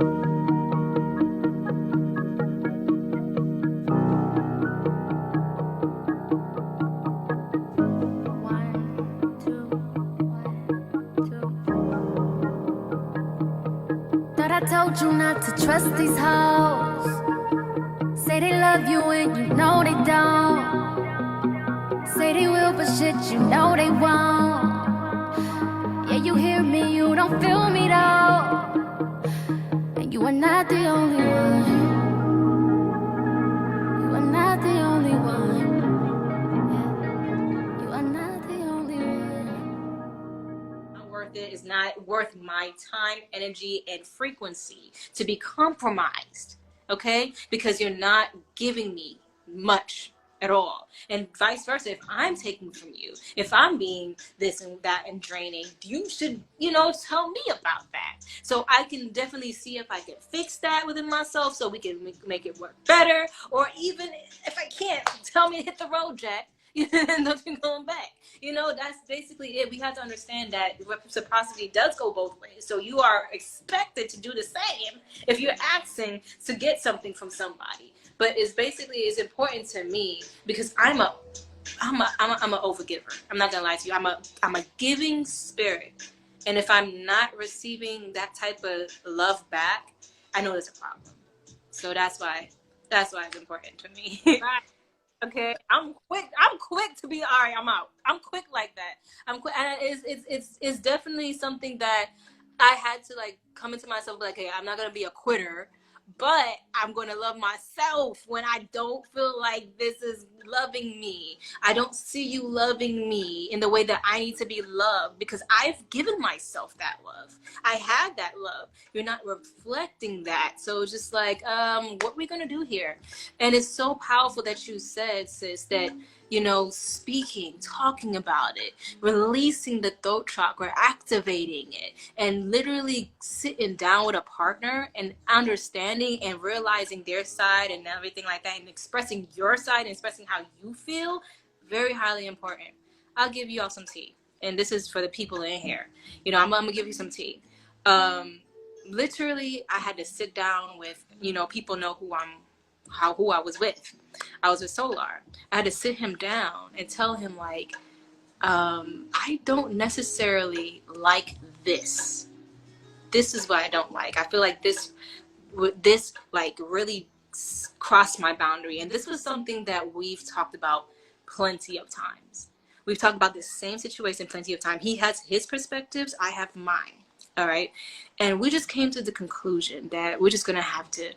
Thought I told you not to trust these hoes. Say they love you and you know they don't. Say they will, but shit, you know they won't. Yeah, you hear me, you don't feel me though. And you are not the only one. You are not the only one. You are not the only one. Not worth it. Is not worth my time, energy, and frequency to be compromised. Okay? Because you're not giving me much at all. And vice versa, if I'm taking from you, if I'm being this and that and draining, you should, tell me about that. So I can definitely see if I can fix that within myself so we can make it work better. Or even if I can't, tell me to hit the road, Jack. Nothing going back. That's basically it. We have to understand that reciprocity does go both ways. So you are expected to do the same if you're asking to get something from somebody. But it's important to me because I'm a overgiver. I'm not gonna lie to you. I'm a giving spirit, and if I'm not receiving that type of love back, I know there's a problem. So that's why it's important to me. Right. Okay, I'm quick to be all right. I'm out. I'm quick like that. I'm quick, and it's definitely something that I had to like come into myself. Like, hey, I'm not gonna be a quitter, but I'm gonna love myself when I don't feel like this is loving me. I don't see you loving me in the way that I need to be loved because I've given myself that love. I had that love. You're not reflecting that, so it's just like, what are we gonna do here? And it's so powerful that you said, sis, that speaking, talking about it, releasing the throat chakra, activating it, and literally sitting down with a partner and understanding and realizing their side and everything like that, and expressing your side and expressing how you feel, very highly important. I'll give you all some tea, and this is for the people in here. I'm gonna give you some tea. Literally, I had to sit down with, people know who I was with. I was with Solar. I had to sit him down and tell him, like, I don't necessarily like this. This is what I don't like. I feel like this like really crossed my boundary. And this was something that we've talked about plenty of times. We've talked about this same situation plenty of times. He has his perspectives. I have mine. All right. And we just came to the conclusion that we're just going to have to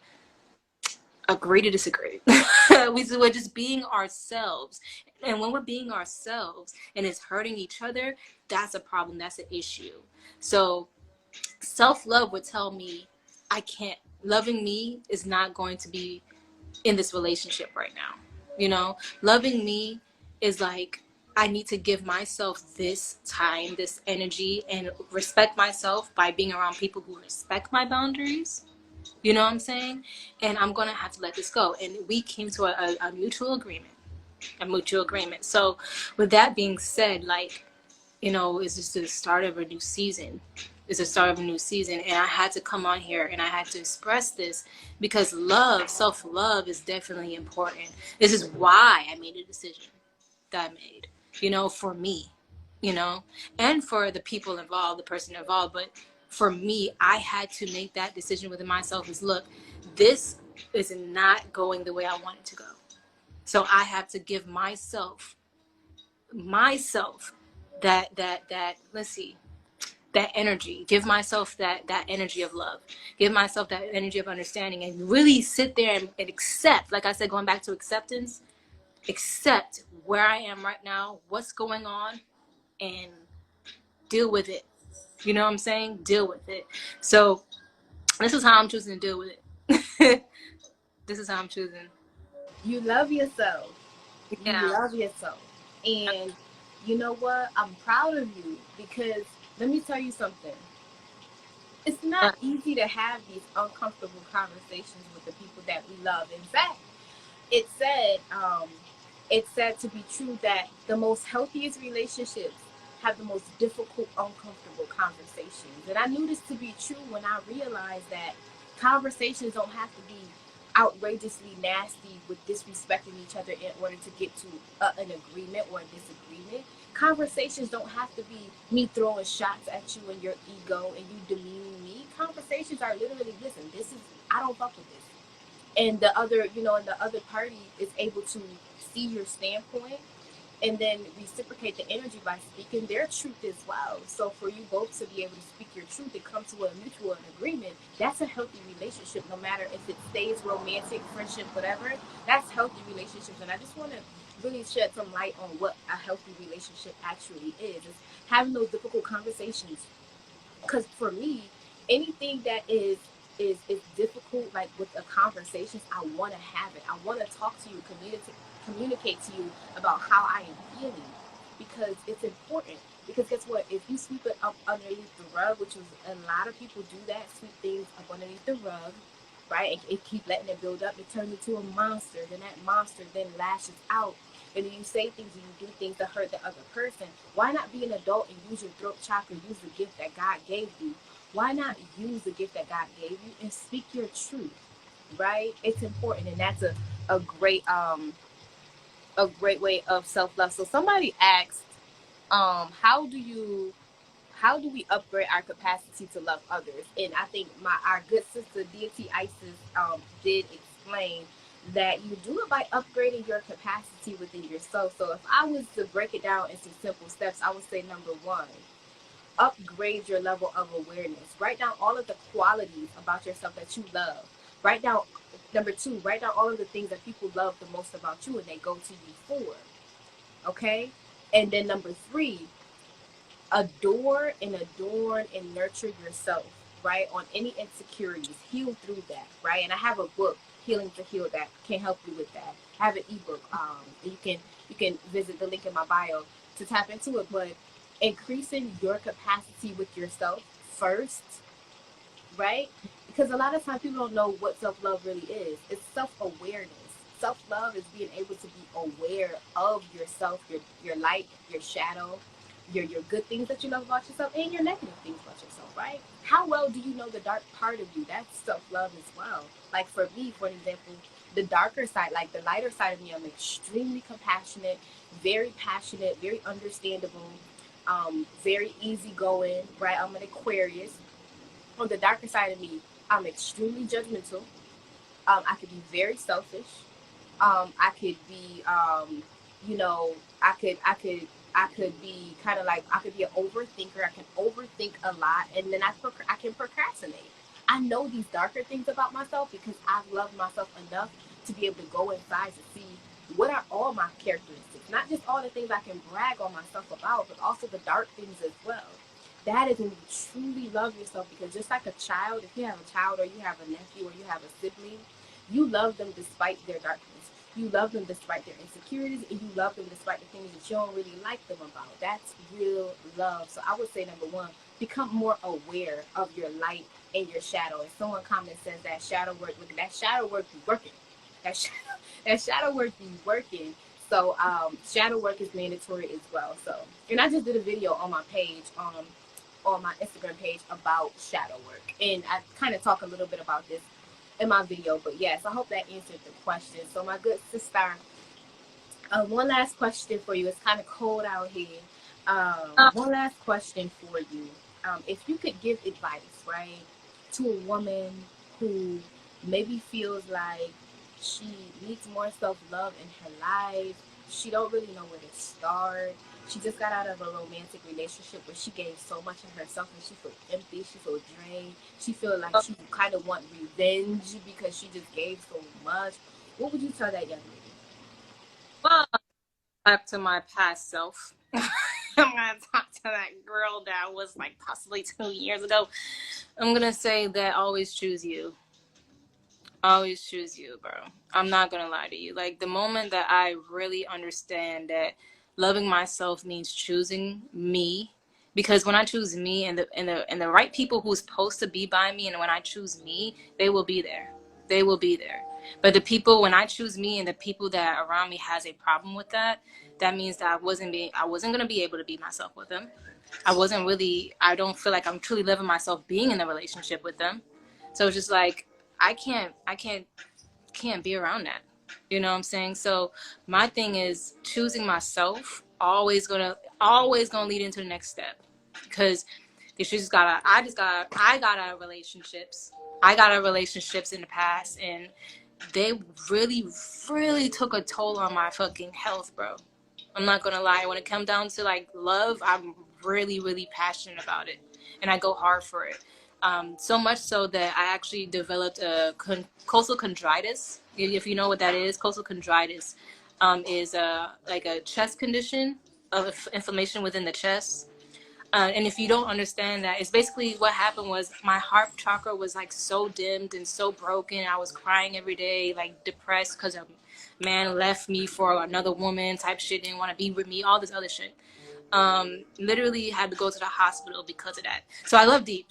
agree to disagree. We're just being ourselves. And when we're being ourselves and it's hurting each other, that's a problem. That's an issue. So self-love would tell me I can't. Loving me is not going to be in this relationship right now. Loving me is like, I need to give myself this time, this energy, and respect myself by being around people who respect my boundaries. You know what I'm saying? And I'm going to have to let this go. And we came to a mutual agreement. So with that being said, like, it's just the start of a new season. It's the start of a new season. And I had to come on here and I had to express this because self-love is definitely important. This is why I made a decision that I made, for me, and for the people involved, the person involved. But for me, I had to make that decision within myself is, look, this is not going the way I want it to go. So I have to give myself that let's see, that energy, give myself that energy of love, give myself that energy of understanding, and really sit there and accept, like I said, going back to acceptance, accept where I am right now, what's going on, and deal with it. You know what I'm saying? Deal with it. So this is how I'm choosing to deal with it. This is how I'm choosing. You love yourself. Yeah. You love yourself. And you know what? I'm proud of you because let me tell you something. It's not easy to have these uncomfortable conversations with the people that we love. In fact, it's said to be true that the most healthiest relationships have the most difficult, uncomfortable conversations. And I knew this to be true when I realized that Conversations don't have to be outrageously nasty with disrespecting each other in order to get to an agreement or a disagreement. Conversations don't have to be me throwing shots at you and your ego and you demeaning me. Conversations are literally, listen, this is, I don't fuck with this. And the other, you know, and the other party is able to see your standpoint and then reciprocate the energy by speaking their truth as well. So for you both to be able to speak your truth and come to a mutual agreement, that's a healthy relationship, no matter if it stays romantic, friendship, whatever. That's healthy relationships. And I just want to really shed some light on what a healthy relationship actually is. It's having those difficult conversations. Because for me, anything that is difficult, like with a conversation, I want to have it. I want to talk to you, communicate to you about how I am feeling, because it's important. Because guess what? If you sweep it up underneath the rug, which is a lot of people do that, sweep things up underneath the rug, right? And keep letting it build up. It turns into a monster. Then that monster then lashes out. And then you say things and you do things to hurt the other person. Why not be an adult and use your throat chakra, use the gift that God gave you? Why not use the gift that God gave you and speak your truth, right? It's important, and that's a great way of self-love. So somebody asked, how do we upgrade our capacity to love others? And I think our good sister Deity Isis did explain that you do it by upgrading your capacity within yourself. So if I was to break it down into simple steps, I would say number one, upgrade your level of awareness. Write down all of the qualities about yourself that you love. Write down, number two, write down all of the things that people love the most about you and they go to you for. Okay? And then number three, adore and adorn and nurture yourself, right? On any insecurities, heal through that, right? And I have a book, Healing to Heal, that can help you with that. I have an ebook. You can visit the link in my bio to tap into it. But increasing your capacity with yourself first, right? Because a lot of times people don't know what self-love really is. It's self-awareness. Self-love is being able to be aware of yourself, your light, your shadow, your good things that you love about yourself, and your negative things about yourself, right? How well do you know the dark part of you? That's self-love as well. Like for me, for example, the darker side, like the lighter side of me, I'm extremely compassionate, very passionate, very understandable, very easygoing, right? I'm an Aquarius. On the darker side of me, I'm extremely judgmental. I could be very selfish. I could be, you know, I could be kind of like, I could be an overthinker. I can overthink a lot, and then I can procrastinate. I know these darker things about myself because I've loved myself enough to be able to go inside to see what are all my characteristics, not just all the things I can brag on myself about, but also the dark things as well. That is when you truly love yourself, because just like a child, if you have a child or you have a nephew or you have a sibling, you love them despite their darkness. You love them despite their insecurities, and you love them despite the things that you don't really like them about. That's real love. So I would say number one, become more aware of your light and your shadow. And someone comment says that shadow work, that shadow work be working. That shadow work be working. So shadow work is mandatory as well. So, and I just did a video on my page, on my Instagram page, about shadow work, and I kind of talk a little bit about this in my video. But yes, I hope that answered the question. So my good sister, one last question for you. It's kind of cold out here. One last question for you. If you could give advice, right, to a woman who maybe feels like she needs more self-love in her life, she don't really know where to start. She just got out of a romantic relationship where she gave so much of herself and she feels empty, she feels drained, she feels like she kind of want revenge because she just gave so much. What would you tell that young lady? Well, back to my past self. I'm gonna talk to that girl that was like possibly 2 years ago. I'm gonna say that always choose you. Always choose you, bro. I'm not gonna lie to you. Like the moment that I really understand that loving myself means choosing me, because when I choose me and the right people who's supposed to be by me, and when I choose me, they will be there. They will be there. But the people, when I choose me and the people that are around me has a problem with that, that means that I wasn't gonna be able to be myself with them. I don't feel like I'm truly living myself being in a relationship with them. So it's just like, I can't be around that. You know what I'm saying? So my thing is choosing myself always gonna lead into the next step, because you just gotta I got out of relationships. I got out of relationships in the past, and they really, really took a toll on my fucking health, bro. I'm not gonna lie. When it comes down to like love, I'm really, really passionate about it, and I go hard for it. So much so that I actually developed a coastal chondritis. If you know what that is, coastal chondritis is like a chest condition of inflammation within the chest. And if you don't understand that, it's basically what happened was my heart chakra was like so dimmed and so broken. I was crying every day, like depressed because a man left me for another woman type shit, didn't want to be with me, all this other shit. Literally had to go to the hospital because of that. So I love deep.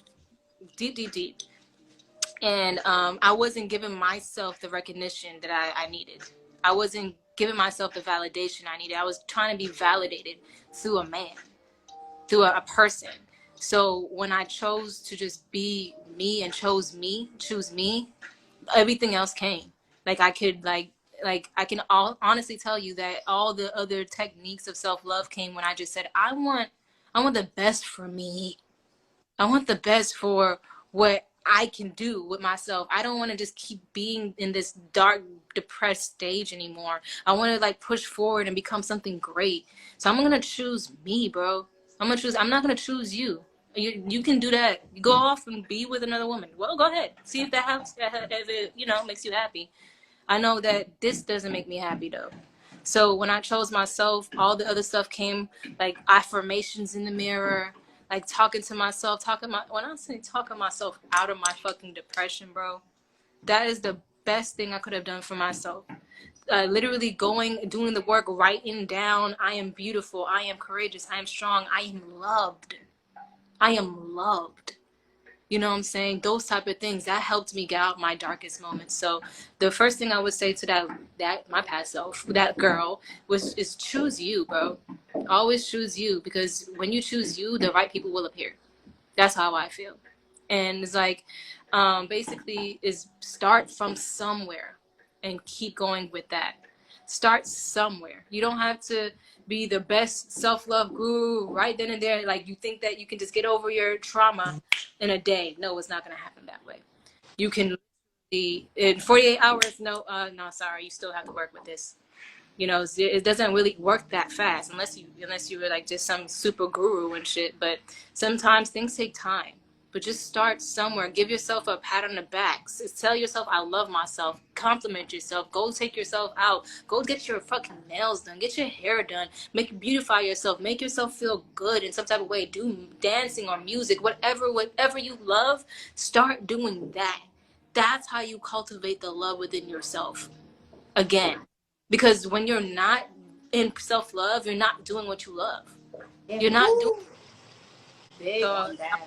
And I wasn't giving myself the recognition that I needed. I wasn't giving myself the validation I needed. I was trying to be validated through a man, through a person. So when I chose to just be me and choose me, everything else came. Like I could like I can honestly tell you that all the other techniques of self-love came when I just said I want the best for me. I want the best for what I can do with myself. I don't want to just keep being in this dark, depressed stage anymore. I want to like push forward and become something great. So I'm gonna choose me, bro. I'm not gonna choose you. You can do that. You go off and be with another woman. Well, go ahead. See if that helps. If it makes you happy. I know that this doesn't make me happy though. So when I chose myself, all the other stuff came, like affirmations in the mirror, like talking to myself, when I say talking myself out of my fucking depression, bro, that is the best thing I could have done for myself. Literally doing the work, writing down, I am beautiful, I am courageous, I am strong, I am loved. I am loved. You know what I'm saying? Those type of things that helped me get out my darkest moments. So the first thing I would say to that my past self, that girl, is choose you, bro. Always choose you, because when you choose you, the right people will appear. That's how I feel. And it's like basically is start from somewhere and keep going with that. Start somewhere. You don't have to be the best self-love guru right then and there. Like you think that you can just get over your trauma in a day. No, it's not going to happen that way. You can in 48 hours. No, sorry. You still have to work with this. It doesn't really work that fast unless you were like just some super guru and shit. But sometimes things take time. But just start somewhere. Give yourself a pat on the back. Tell yourself I love myself. Compliment yourself. Go take yourself out. Go get your fucking nails done. Get your hair done. Beautify yourself. Make yourself feel good in some type of way. Do dancing or music, whatever you love. Start doing that. That's how you cultivate the love within yourself. Again, because when you're not in self-love, you're not doing what you love. You're not doing big on that.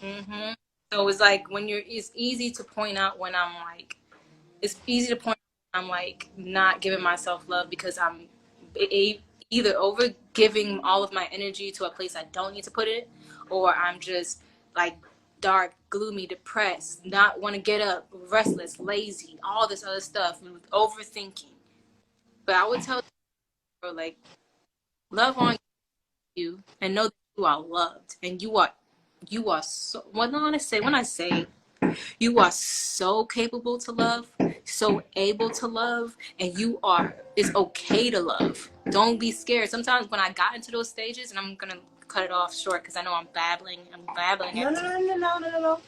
Mm-hmm. So it's like it's easy to point out when I'm like not giving myself love because I'm either over giving all of my energy to a place I don't need to put it, or I'm just like dark, gloomy, depressed, not want to get up, restless, lazy, all this other stuff, overthinking. But I would tell you, like, love on you and know that you are loved, and you are so, when I say you are so capable to love, so able to love, and it's okay to love. Don't be scared. Sometimes when I got into those stages, and I'm gonna cut it off short because I know I'm babbling. No.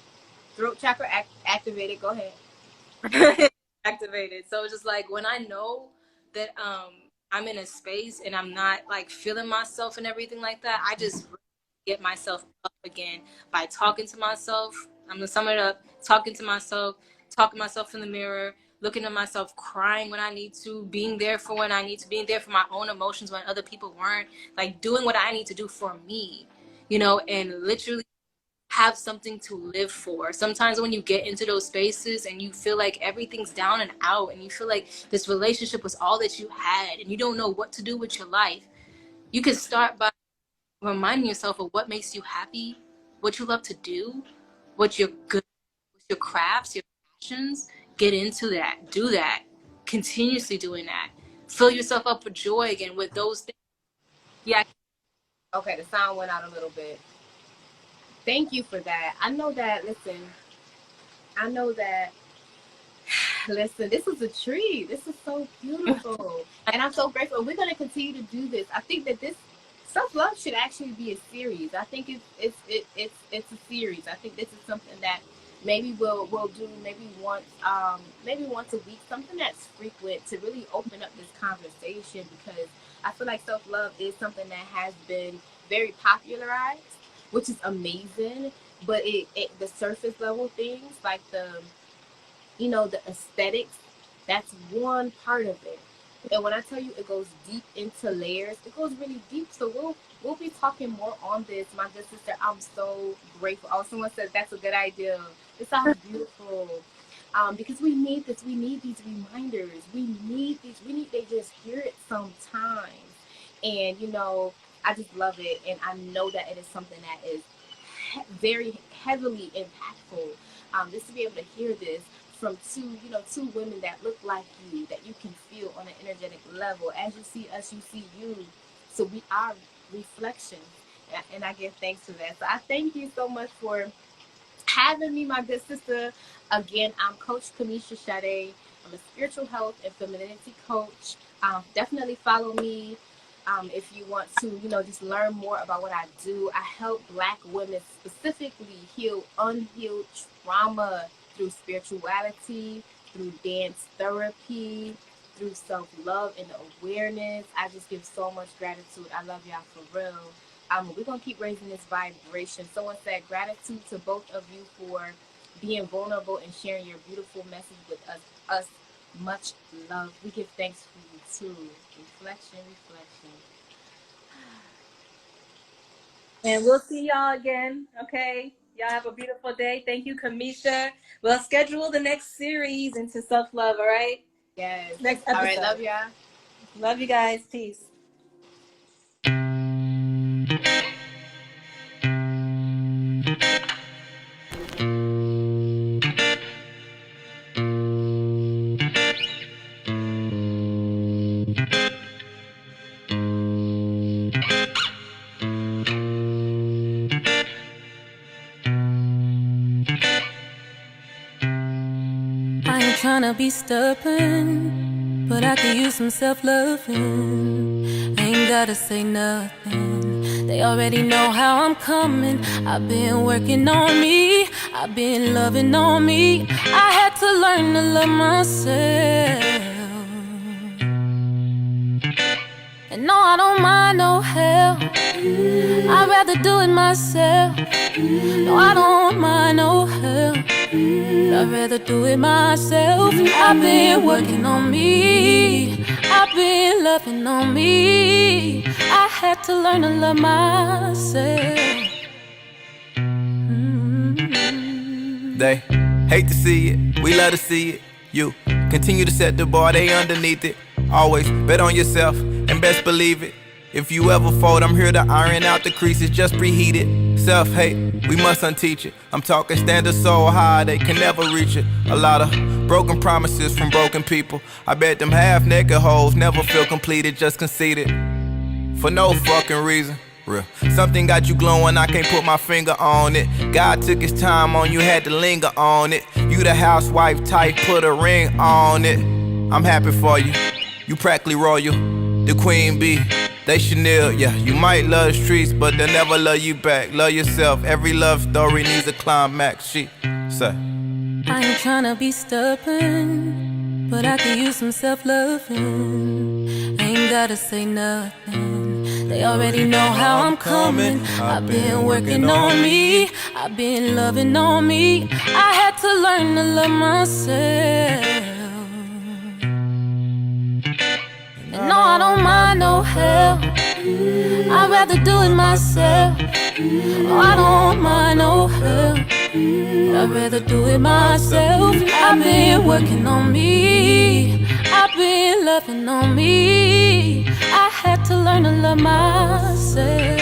Throat chakra activated. Go ahead. Activated. So just like when I know that I'm in a space and I'm not like feeling myself and everything like that, I just get myself up again by talking to myself. I'm gonna sum it up: talking to myself in the mirror, looking at myself, crying when I need to, being there for when I need to, being there for my own emotions when other people weren't, like doing what I need to do for me, and literally have something to live for. Sometimes when you get into those spaces and you feel like everything's down and out, and you feel like this relationship was all that you had and you don't know what to do with your life, you can start by reminding yourself of what makes you happy, what you love to do, what you're good, what's your crafts, your passions, get into that. Do that. Continuously doing that. Fill yourself up with joy again with those things. Yeah. Okay, the sound went out a little bit. Thank you for that. I know that, listen, this is a treat. This is so beautiful. And I'm so grateful. We're going to continue to do this. I think that this self-love should actually be a series. I think it's a series. I think this is something that maybe we'll do maybe once a week, something that's frequent to really open up this conversation, because I feel like self-love is something that has been very popularized, which is amazing, but the surface level things like the aesthetics, that's one part of it. And when I tell you it goes deep into layers, it goes really deep. So we'll be talking more on this, my good sister. I'm so grateful. Oh, someone said that's a good idea. It sounds beautiful. Because we need this. We need these reminders. We need to just hear it sometimes. And I just love it, and I know that it is something that is very heavily impactful. Just to be able to hear this from two women that look like you, that you can feel on an energetic level. As you see us, you see you. So we are reflections, and I give thanks to that. So I thank you so much for having me, my good sister. Again, I'm Coach Kamisha Sade. I'm a spiritual health and femininity coach. Definitely follow me. If you want to, just learn more about what I do. I help Black women specifically heal unhealed trauma through spirituality, through dance therapy, through self-love and awareness. I just give so much gratitude. I love y'all for real. We're going to keep raising this vibration. Someone said gratitude to both of you for being vulnerable and sharing your beautiful message with us. Much love. We give thanks for you too. Reflection. And we'll see y'all again. Okay. Y'all have a beautiful day. Thank you, Kamisha. We'll schedule the next series into self-love. All right. Yes. Next episode. All right. Love y'all. Love you guys. Peace. Tryna be stubborn, but I could use some self-loving. Ain't gotta say nothing, they already know how I'm coming. I've been working on me, I've been loving on me. I had to learn to love myself. And no, I don't mind no help, I'd rather do it myself. No, I don't mind no help, I'd rather do it myself. I've been working on me, I've been loving on me. I had to learn to love myself. They hate to see it, we love to see it. You continue to set the bar, they underneath it. Always bet on yourself and best believe it. If you ever fold, I'm here to iron out the creases, just preheat it. Self-hate, we must unteach it. I'm talking standards so high, they can never reach it. A lot of broken promises from broken people. I bet them half-naked hoes never feel completed, just conceited. For no fucking reason. Real. Something got you glowing, I can't put my finger on it. God took his time on you, had to linger on it. You the housewife type, put a ring on it. I'm happy for you, you practically royal. The queen bee, they Chanel, yeah. You might love the streets, but they'll never love you back. Love yourself, every love story needs a climax. She say, I ain't tryna be stubborn, but I could use some self-loving. Ain't gotta say nothing, they already know how I'm coming. I've been working on me, I've been loving on me. I had to learn to love myself. And no, I don't mind no help, I'd rather do it myself. No, I don't mind no help, I'd rather do it myself. I've been working on me, I've been loving on me. I had to learn to love myself.